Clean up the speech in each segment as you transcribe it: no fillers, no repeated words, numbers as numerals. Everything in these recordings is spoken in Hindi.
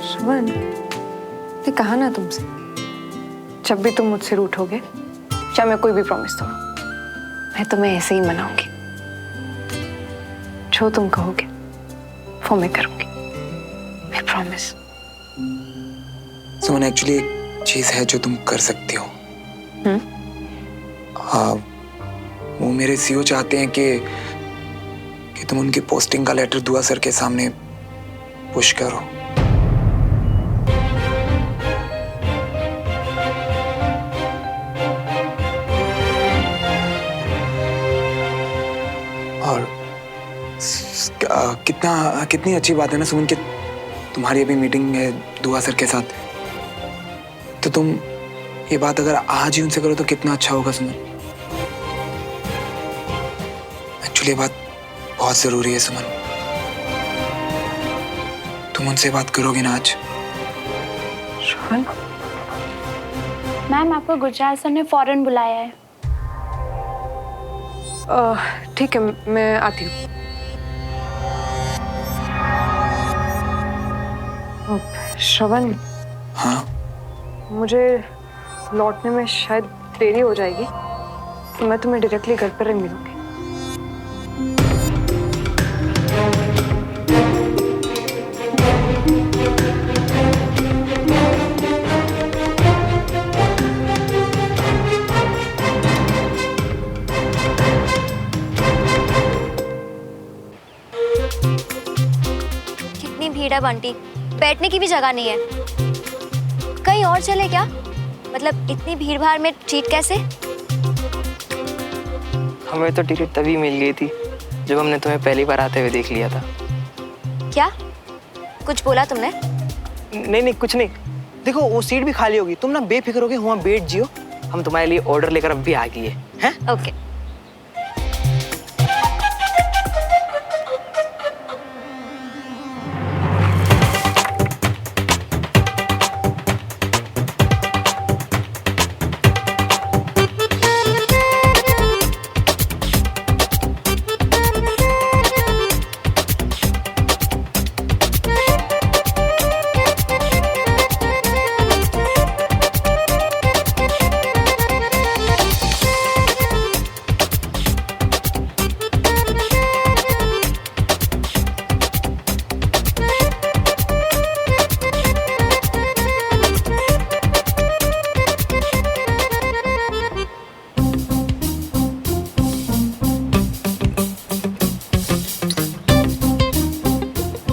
सुमन, ने कहा ना तुमसे, जब भी तुम मुझसे रूठोगे, चाहे मैं कोई भी प्रॉमिस तोड़ूं, मैं तुम्हें ऐसे ही मनाऊंगी। जो तुम कहोगे वो मैं करूंगी, मैं प्रॉमिस। सुमन, एक्चुअली एक चीज है जो तुम कर सकती हो। हाँ, वो मेरे सीईओ चाहते हैं कि तुम उनकी पोस्टिंग का लेटर दुआ सर के सामने पुश करो। और कितनी अच्छी बात है ना सुमन कि तुम्हारी अभी मीटिंग है दुआ सर के साथ, तो तुम ये बात अगर आज ही उनसे करो तो कितना अच्छा होगा सुमन। एक्चुअली ये बात बहुत जरूरी है सुमन। तुम उनसे बात करोगे ना आज? सुमन, मैम आपको गुजरात सर ने फौरन बुलाया है। ठीक है, मैं आती हूँ। श्रवण, हाँ, मुझे लौटने में शायद देरी हो जाएगी, तो मैं तुम्हें डायरेक्टली घर पर ही मिलूंगी। कितनी भीड़ है बंटी, बैठने की भी जगह नहीं है। कहीं और चले क्या? मतलब इतनी भीड़ भाड़ में सीट कैसे? हमें तो टिकट तभी मिल गई थी जब हमने तुम्हें पहली बार आते हुए देख लिया था। क्या कुछ बोला तुमने? नहीं कुछ नहीं। देखो वो सीट भी खाली होगी, तुम ना बेफिक्र होके वहाँ बैठ जियो। हम तुम्हारे लिए ऑर्डर लेकर अब भी आ गए हैं। ओके।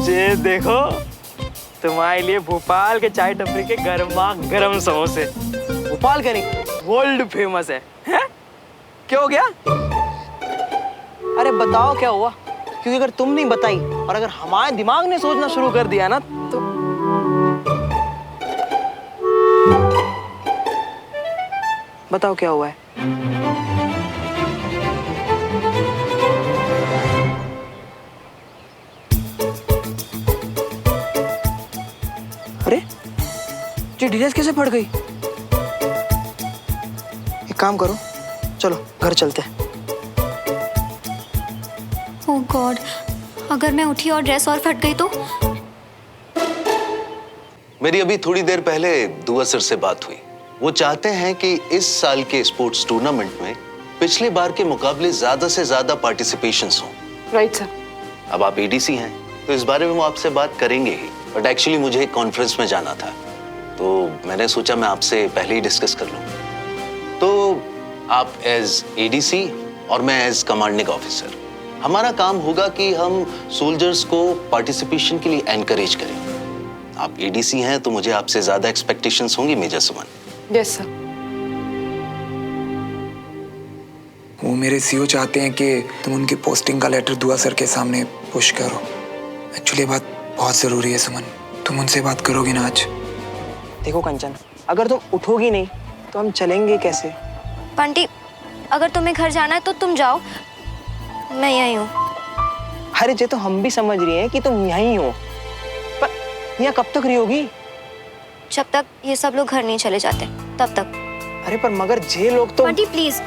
ये देखो तुम्हारे लिए भोपाल के चाय टपरी के गर्मा गर्म समोसे। भोपाल का नहीं, वर्ल्ड फेमस है। क्या हो गया? अरे बताओ क्या हुआ, क्योंकि अगर तुम नहीं बताई और अगर हमारे दिमाग ने सोचना शुरू कर दिया ना तो बताओ क्या हुआ है। अरे ये डिटेल्स कैसे पड़ गई? एक काम करो, चलो घर चलते हैं। ओह गॉड, अगर मैं उठी और ड्रेस और फट गई तो? मेरी अभी थोड़ी देर पहले दुआ सर से बात हुई। वो चाहते हैं कि इस साल के स्पोर्ट्स टूर्नामेंट में पिछले बार के मुकाबले ज्यादा से ज्यादा पार्टिसिपेशंस हों। Right sir. अब आप एडीसी हैं तो इस बारे में वो आपसे बात करेंगे ही, बट एक्चुअली मुझे एक कॉन्फ्रेंस में जाना था तो मैंने सोचा मैं आपसे पहले ही डिस्कस कर लूं। तो आप एज एडीसी और मैं एज कमांडिंग ऑफिसर, हमारा काम होगा कि हम सोल्जर्स को पार्टिसिपेशन के लिए एनकरेज करें। आप एडीसी हैं तो मुझे आपसे ज्यादा एक्सपेक्टेशंस होंगी मेजर सुमन। Yes sir. वो मेरे सीईओ चाहते हैं कि तुम उनकी पोस्टिंग का लेटर दुआ सर के सामने पुश करो। एक्चुअली ये बात बहुत जरूरी है सुमन। तुम उनसे बात करोगे ना आज? देखो कंचन, अगर तुम उठोगी नहीं तो हम चलेंगे कैसे? बंटी, अगर तुम्हें घर जाना है तो तुम जाओ, मैं यहीं हूँ। अरे जे तो हम भी समझ रही हैं कि तुम यहीं हो, पर यहाँ कब तक रहोगी? जब तक ये सब लोग घर नहीं चले जाते तब तक। अरे पर मगर जे लोग तो। बंटी प्लीज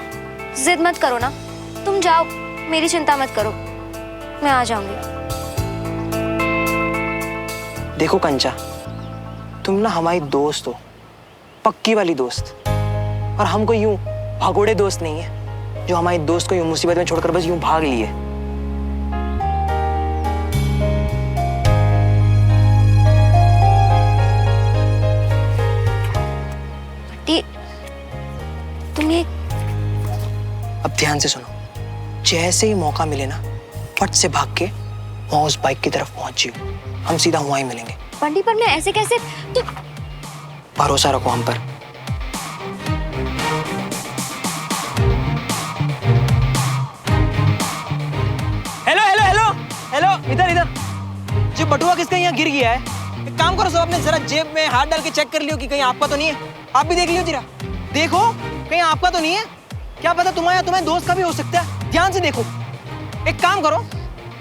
जिद मत करो ना, तुम जाओ, मेरी चिंता मत करो, मैं आ जाऊंगी। देखो कंचा, तुम ना हमारी दोस्त हो, पक्की वाली दोस्त। और हम कोई यूं भगोड़े दोस्त नहीं है जो हमारी दोस्त को यूं मुसीबत में छोड़कर बस यूं भाग लिए। तुम ये अब ध्यान से सुनो, जैसे ही मौका मिले ना फट से भाग के वहां उस बाइक की तरफ पहुंचियो। हम सीधा वहां ही मिलेंगे। बंटी पर मैं ऐसे कैसे तो... भरोसा रखो हम पर। हेलो हेलो हेलो हेलो, इधर इधर। जो बटुआ किसका यहाँ गिर गया है, एक काम करो सब अपने जरा जेब में हाथ डाल के चेक कर लियो कि कहीं आपका तो नहीं है। आप भी देख लियो जरा, देखो कहीं आपका तो नहीं है। क्या पता तुम्हारे दोस्त का भी हो सकता है, ध्यान से देखो। एक काम करो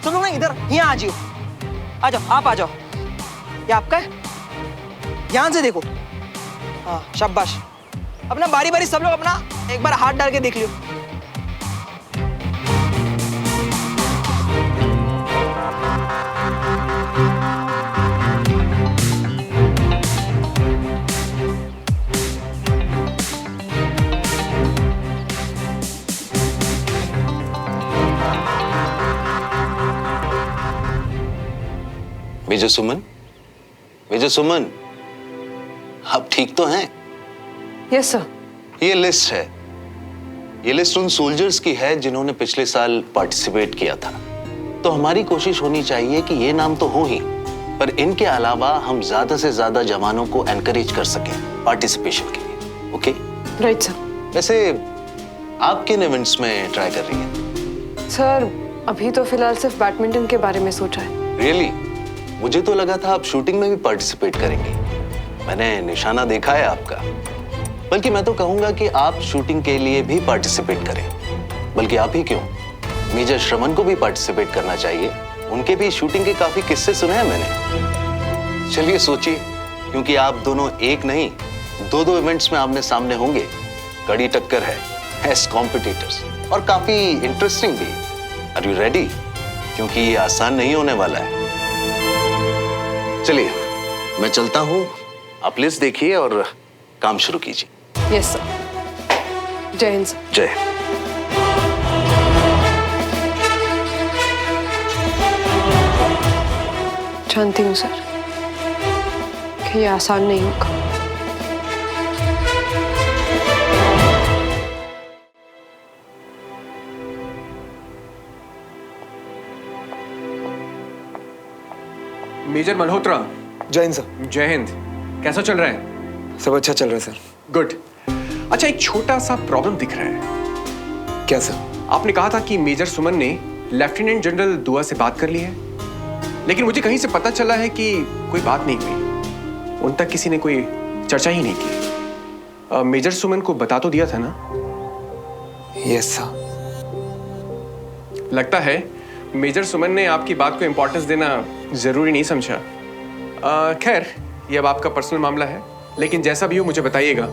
सब लोग ना इधर यहाँ आ जाओ, आ जाओ, आप आ जाओ। ये आपका है, ध्यान से देखो। हाँ शाबाश, अपना बारी बारी सब लोग अपना एक बार हाथ डाल के देख लियो। मेजर सुमन, मेजर सुमन, आप ठीक तो हैं? Yes sir. ये लिस्ट है, ये लिस्ट उन सोल्जर्स की है जिन्होंने पिछले साल पार्टिसिपेट किया था। तो हमारी कोशिश होनी चाहिए कि ये नाम तो हो ही, पर इनके अलावा हम ज्यादा से ज्यादा जवानों को एनकरेज कर सकें पार्टिसिपेशन के लिए। ओके? Right sir. वैसे आप किन इवेंट्स में ट्राई कर रही हैं? सर अभी तो फिलहाल सिर्फ बैडमिंटन के बारे में सोचा है। रियली? मुझे तो लगा था आप शूटिंग में भी पार्टिसिपेट करेंगे। मैंने निशाना देखा है आपका। बल्कि मैं तो कहूंगा कि आप शूटिंग के लिए भी पार्टिसिपेट करें। बल्कि आप ही क्यों, मेजर श्रवण को भी पार्टिसिपेट करना चाहिए। उनके भी शूटिंग के काफी किस्से सुने हैं मैंने। चलिए सोचिए, क्योंकि आप दोनों एक नहीं दो इवेंट्स में आमने सामने होंगे। कड़ी टक्कर है एज कॉम्पिटिटर्स, और काफी इंटरेस्टिंग भी। Are you ready? क्योंकि ये आसान नहीं होने वाला है। चलिए मैं चलता हूं, आप लिस्ट देखिए और काम शुरू कीजिए। Yes sir. जय हिंद सर। जय। जानती हूँ सर कि ये आसान नहीं होगा। मेजर मल्होत्रा। जय हिंद सर। जय हिंद। कैसा चल रहा है? सब अच्छा चल रहा है सर। गुड। अच्छा, एक छोटा सा प्रॉब्लम दिख रहा है। क्या सर? आपने कहा था कि मेजर सुमन ने लेफ्टिनेंट जनरल दुआ से बात कर ली है, लेकिन मुझे कहीं से पता चला है कि कोई बात नहीं हुई। उन तक किसी ने कोई चर्चा ही नहीं की। मेजर सुमन को बता तो दिया था ना? Yes sir. लगता है मेजर सुमन ने आपकी बात को इंपॉर्टेंस देना जरूरी नहीं समझा। खैर, ये अब आपका पर्सनल मामला है, लेकिन जैसा भी हो मुझे बताइएगा।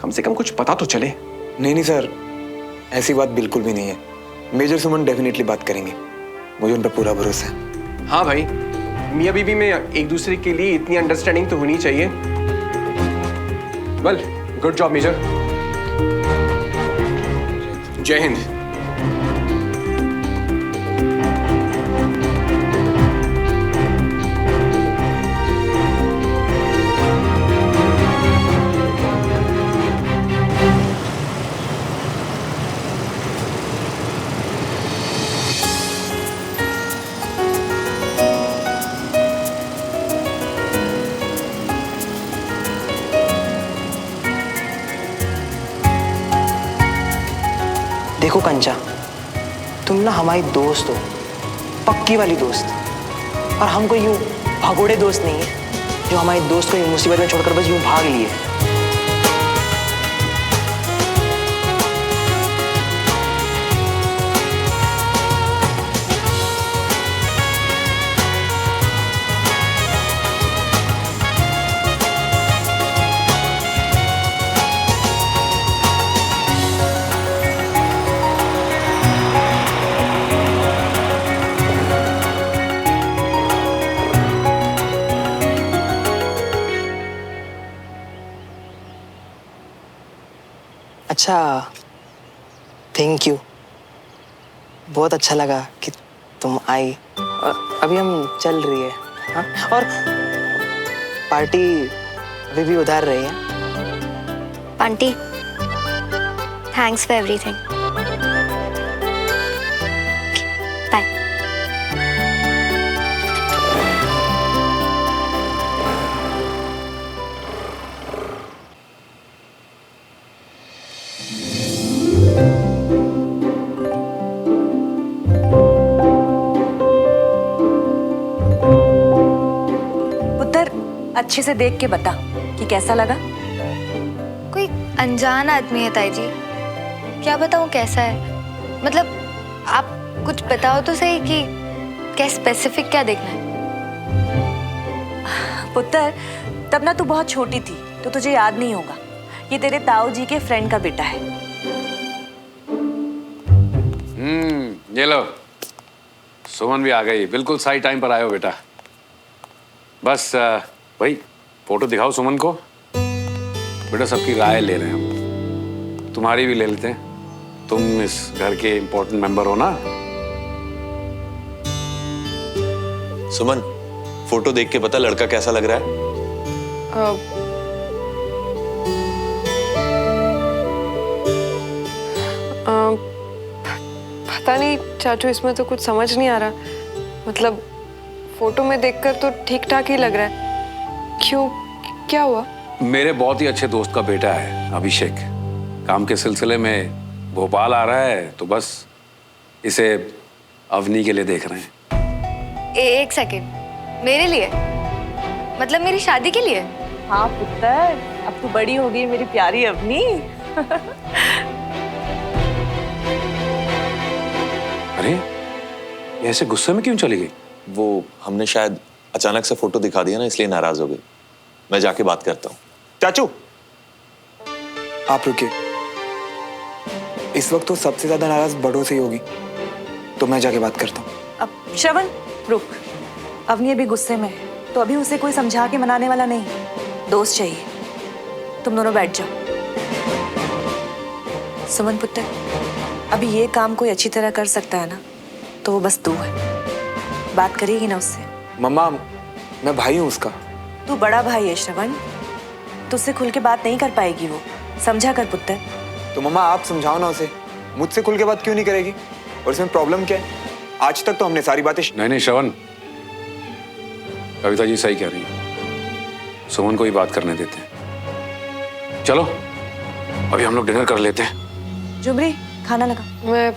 कम से कम कुछ पता तो चले। नहीं सर, ऐसी बात बिल्कुल भी नहीं है। मेजर सुमन डेफिनेटली बात करेंगे, मुझे उन पर पूरा भरोसा है। हाँ भाई, मियाँ बीवी में एक दूसरे के लिए इतनी अंडरस्टैंडिंग तो होनी चाहिए। Well, good job major. Jai Hind. देखो कंचा, तुम ना हमारी दोस्त हो, पक्की वाली दोस्त। और हम कोई यूं भगोड़े दोस्त नहीं है जो हमारी दोस्त को यूं मुसीबत में छोड़कर बस यूं भाग लिए। अच्छा, थैंक यू। बहुत अच्छा लगा कि तुम आई। अभी हम चल रही है, हाँ? और पार्टी अभी भी उधार रही है। Aunty, thanks for everything. Bye. पुत्र, अच्छे से देख के बता कि कैसा लगा। कोई अनजान आदमी है ताई जी, क्या बताऊं कैसा है। मतलब आप कुछ बताओ तो सही कि क्या स्पेसिफिक क्या देखना है। पुत्र, तब ना तू बहुत छोटी थी तो तुझे याद नहीं होगा। ये तेरे ताऊ जी के फ्रेंड का बेटा है। ये लो, सुमन भी आ गई। बिल्कुल सही टाइम पर आए हो बेटा। बस भाई फोटो दिखाओ सुमन को। बेटा सबकी राय ले रहे हैं हम, तुम्हारी भी ले लेते हैं। तुम इस घर के इम्पोर्टेंट मेंबर हो ना। सुमन, फोटो देख के बता लड़का कैसा लग रहा है। पता नहीं चाचू, इसमें तो कुछ समझ नहीं आ रहा। मतलब फोटो में देखकर तो ठीक ठाक ही लग रहा है। क्यों, क्या हुआ? मेरे बहुत ही अच्छे दोस्त का बेटा है अभिषेक। काम के सिलसिले में भोपाल आ रहा है, तो बस इसे अवनी के लिए देख रहे हैं। एक सेकेंड, मेरे लिए? मतलब मेरी शादी के लिए? हाँ पुत्र, अब तू बड़ी हो गई मेरी प्यारी अवनी। अरे ये ऐसे गुस्से में क्यों चली गई? वो हमने शायद अचानक से फोटो दिखा दिया ना, इसलिए नाराज हो गई। मैं जाके बात करता हूँ। चाचू, आप रुकिए। इस वक्त तो सबसे ज्यादा नाराज बड़ों से ही होगी, तो मैं जाके बात करता हूँ। अब श्रवण रुक, अवनी अभी गुस्से में है तो अभी उसे कोई समझा के मनाने वाला नहीं, दोस्त चाहिए। तुम दोनों बैठ जाओ। सुमन पुत्र, अभी ये काम कोई अच्छी तरह कर सकता है ना, तो वो बस तू है। बात करेगी ना उससे? मम्मा, मैं भाई हूँ उसका। तू बड़ा भाई है श्रवण, तुझसे खुल के बात नहीं कर पाएगी वो। समझा कर पुत्र। तो मम्मा आप समझाओ ना उसे, मुझसे खुल के बात क्यों नहीं करेगी? और इसमें प्रॉब्लम क्या है? आज तक तो हमने सारी बातें नहीं श्रवण, कविता जी सही कह रही है। सुमन को ही बात करने देते हैं। चलो अभी हम लोग डिनर कर लेते हैं। जुमरी, खाना लगा। मैं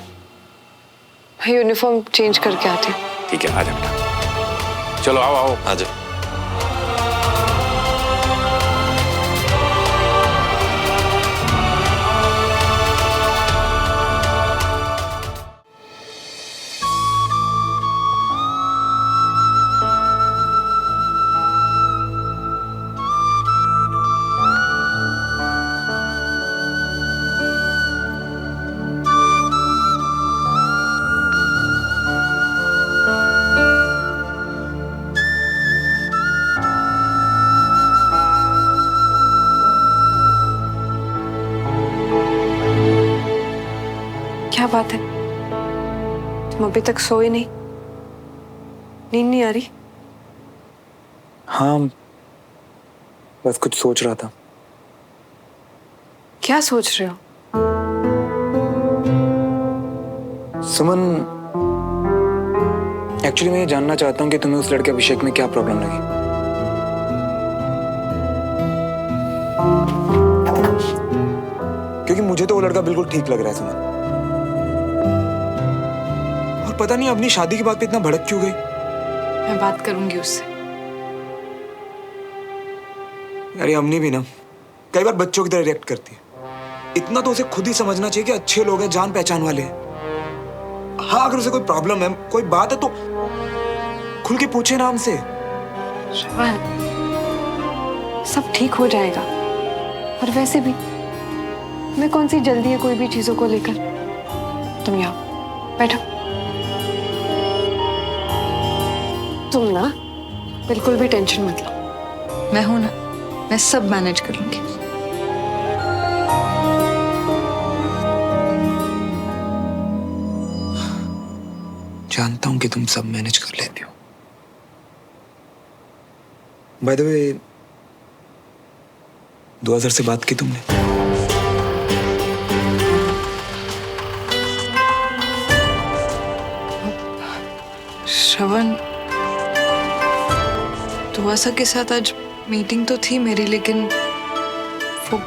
यूनिफॉर्म चेंज करके आती हूँ। ठीक है, आ जा बेटा। चलो आओ आओ। आ जाओ। क्या बात है, तुम अभी तक सोए नहीं? नींद नहीं आ रही? हाँ, बस कुछ सोच रहा था। क्या सोच रहे हो? सुमन, एक्चुअली मैं ये जानना चाहता हूँ कि तुम्हें उस लड़के अभिषेक में क्या प्रॉब्लम लगी। क्योंकि मुझे तो वो लड़का बिल्कुल ठीक लग रहा है सुमन। और पता नहीं अपनी शादी की बात पे इतना भड़क क्यों गई। मैं बात करूंगी उससे। अरे अमनी भी ना कई बार बच्चों की तरह रिएक्ट करती है। इतना तो उसे खुद ही समझना चाहिए कि अच्छे लोग हैं, जान पहचान वाले हैं। हाँ, अगर उसे कोई प्रॉब्लम है, कोई बात है तो खुल के पूछे ना हमसे। श्रवण, सब ठीक हो जाएगा। और वैसे भी मैं कौन सी जल्दी है कोई भी चीजों को लेकर। तुम यहाँ बैठो। तुम ना बिल्कुल भी टेंशन मत लो, मैं हूं ना, मैं सब मैनेज कर लूंगी। जानता हूं कि तुम सब मैनेज कर लेती हो। बाय द वे, दुआ सर से बात की तुमने? श्रवण, दुआ सर के साथ आज मीटिंग तो थी मेरी, लेकिन वो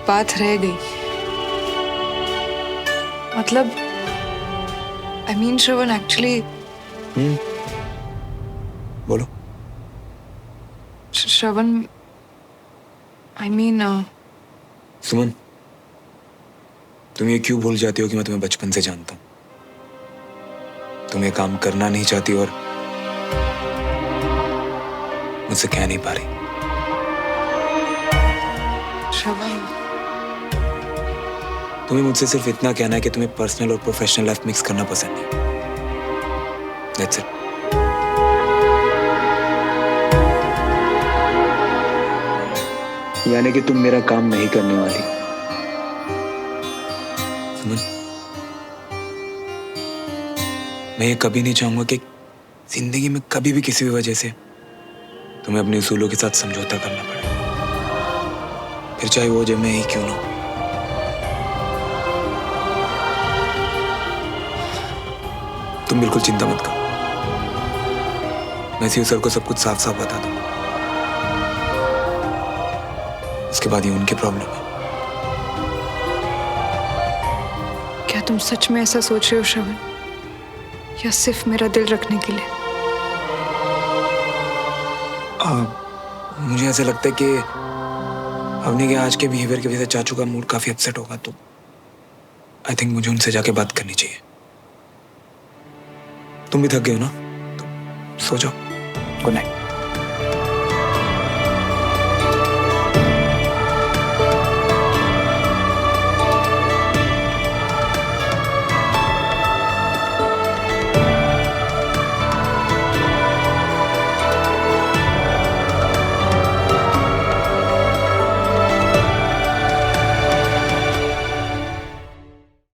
बात रह गई। मतलब आई मीन श्रवण, एक्चुअली बोलो। श्रवण, आई मीन सुमन, तुम ये क्यों भूल जाती हो कि मैं तुम्हें बचपन से जानता हूं? तुम ये काम करना नहीं चाहती और मुझसे कह नहीं पा रही। श्रवण, तुम्हें मुझसे सिर्फ इतना कहना है कि तुम्हें पर्सनल और प्रोफेशनल लाइफ मिक्स करना पसंद नहीं। That's it. यानी कि तुम मेरा काम नहीं करने वाली। सुमन, मैं ये कभी नहीं चाहूंगा कि जिंदगी में कभी भी किसी भी वजह से तुम्हें अपने उसूलों के साथ समझौता करना पड़े, फिर चाहे वो जब मैं ही क्यों ना हो। तुम बिल्कुल चिंता मत करो, मैं सीओ सर को सब कुछ साफ साफ बता दूंगा। उसके बाद ये उनकी प्रॉब्लम है। क्या तुम सच में ऐसा सोच रहे हो श्रवण, या सिर्फ मेरा दिल रखने के लिए? मुझे ऐसा लगता है कि अवनी के आज के बिहेवियर की वजह से चाचू का मूड काफी अपसेट होगा, तो आई थिंक मुझे उनसे जाके बात करनी चाहिए। तुम भी थक गए हो ना, तो सो जाओ। Good night.